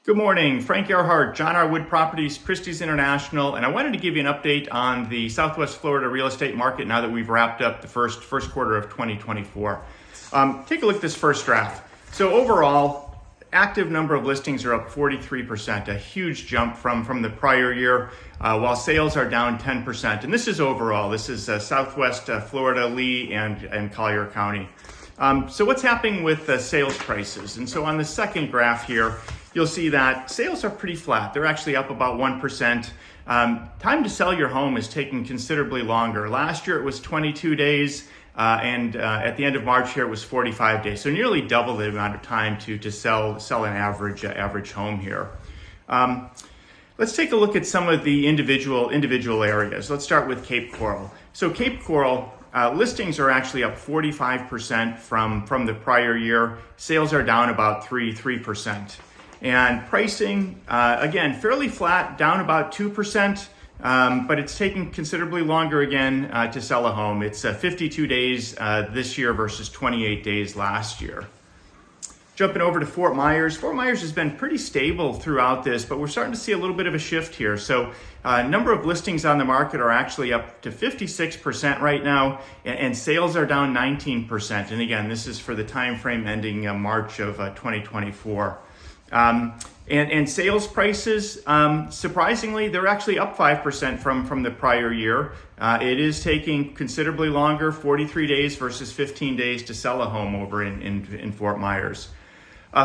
Good morning, Frank Ehrhardt, John R. Wood Properties, Christie's International, and I wanted to give you an update on the Southwest Florida real estate market now that we've wrapped up the first quarter of 2024. Take a look at this first graph. So overall, active number of listings are up 43%, a huge jump from the prior year, while sales are down 10%. And this is overall. This is Southwest Florida, Lee, and Collier County. So what's happening with sales prices? And so on the second graph here, you'll see that sales are pretty flat. They're actually up about 1%. Time to sell your home is taking considerably longer. Last year it was 22 days, and at the end of March here it was 45 days. So nearly double the amount of time to sell an average home here. Let's take a look at some of the individual areas. Let's start with Cape Coral. So Cape Coral, listings are actually up 45% from the prior year. Sales are down about 3%. And pricing, again, fairly flat, down about 2%, but it's taking considerably longer again to sell a home. It's 52 days this year versus 28 days last year. Jumping over to Fort Myers. Fort Myers has been pretty stable throughout this, but we're starting to see a little bit of a shift here. So number of listings on the market are actually up to 56% right now, and sales are down 19%. And again, this is for the time frame ending March of 2024. And sales prices, surprisingly, they're actually up 5% from the prior year. It is taking considerably longer, 43 days versus 15 days to sell a home over in Fort Myers.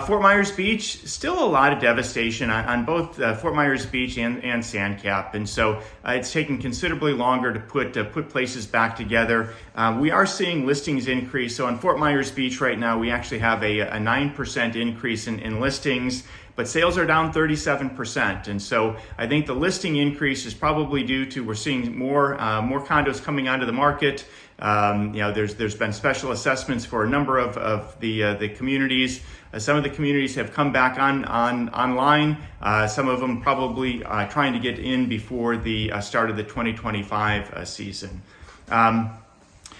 Fort Myers Beach, still a lot of devastation on both Fort Myers Beach and Sandcap, and so it's taking considerably longer to put places back together. We are seeing listings increase. So on Fort Myers Beach right now, we actually have a 9% increase in listings, but sales are down 37%. And so I think the listing increase is probably due to we're seeing more condos coming onto the market. There's been special assessments for a number of the communities. Some of the communities have come back online. Some of them probably trying to get in before the start of the 2025 season.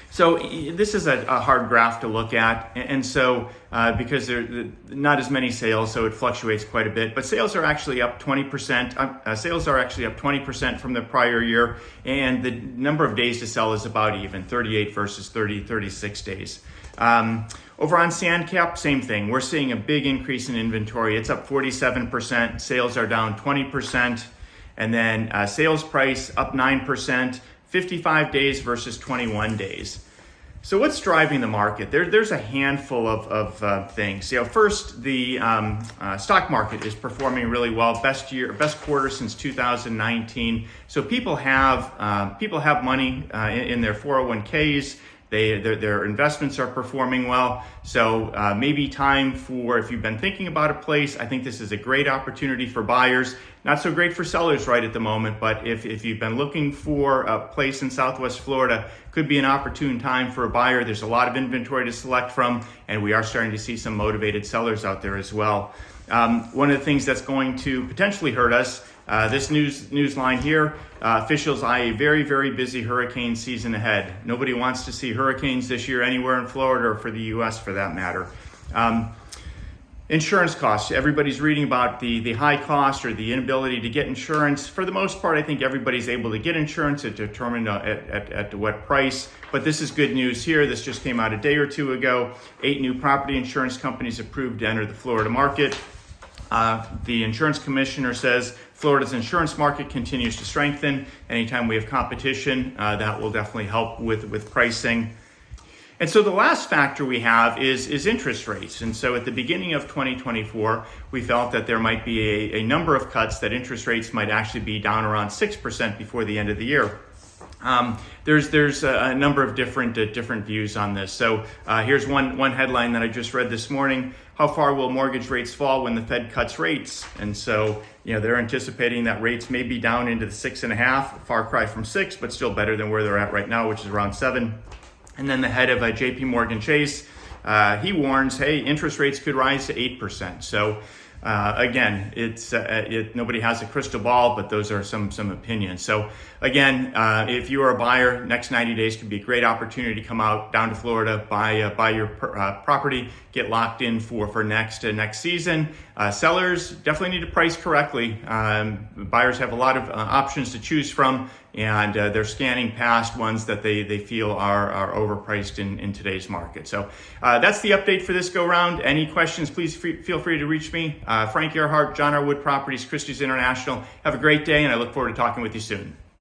So this is a hard graph to look at, and so because there not as many sales, so it fluctuates quite a bit. But sales are actually up 20%. Sales are actually up 20% from the prior year, and the number of days to sell is about even, 38 versus 36 days. Over on Sandcap, same thing. We're seeing a big increase in inventory. It's up 47%. Sales are down 20%, and then sales price up 9%. 55 days versus 21 days. So what's driving the market? There's a handful of things. First, the stock market is performing really well. Best quarter since 2019. So people have money in their 401ks. Their investments are performing well. So maybe time for, if you've been thinking about a place, I think this is a great opportunity for buyers. Not so great for sellers right at the moment, but if you've been looking for a place in Southwest Florida, could be an opportune time for a buyer. There's a lot of inventory to select from, and we are starting to see some motivated sellers out there as well. One of the things that's going to potentially hurt us, this news line here, officials eye a very, very busy hurricane season ahead. Nobody wants to see hurricanes this year anywhere in Florida or for the U.S. for that matter. Insurance costs. Everybody's reading about the high cost or the inability to get insurance. For the most part, I think everybody's able to get insurance at determined at what price. But this is good news here. This just came out a day or two ago. 8 new property insurance companies approved to enter the Florida market. The insurance commissioner says Florida's insurance market continues to strengthen. Anytime we have competition, that will definitely help with pricing. And so the last factor we have is interest rates. And so at the beginning of 2024, we felt that there might be a number of cuts, that interest rates might actually be down around 6% before the end of the year. There's a number of different views on this. So here's one headline that I just read this morning. How far will mortgage rates fall when the Fed cuts rates? And so, they're anticipating that rates may be down into the 6.5, far cry from 6, but still better than where they're at right now, which is around 7. And then the head of JP Morgan Chase, he warns, hey, interest rates could rise to 8%. So Again, nobody has a crystal ball, but those are some opinions. So again, if you are a buyer, next 90 days could be a great opportunity to come out down to Florida, buy your property, get locked in for next season. Sellers definitely need to price correctly. Buyers have a lot of options to choose from, and they're scanning past ones that they feel are overpriced in today's market. So that's the update for this go round. Any questions, please feel free to reach me. Frank Ehrhardt, John R. Wood Properties, Christie's International. Have a great day, and I look forward to talking with you soon.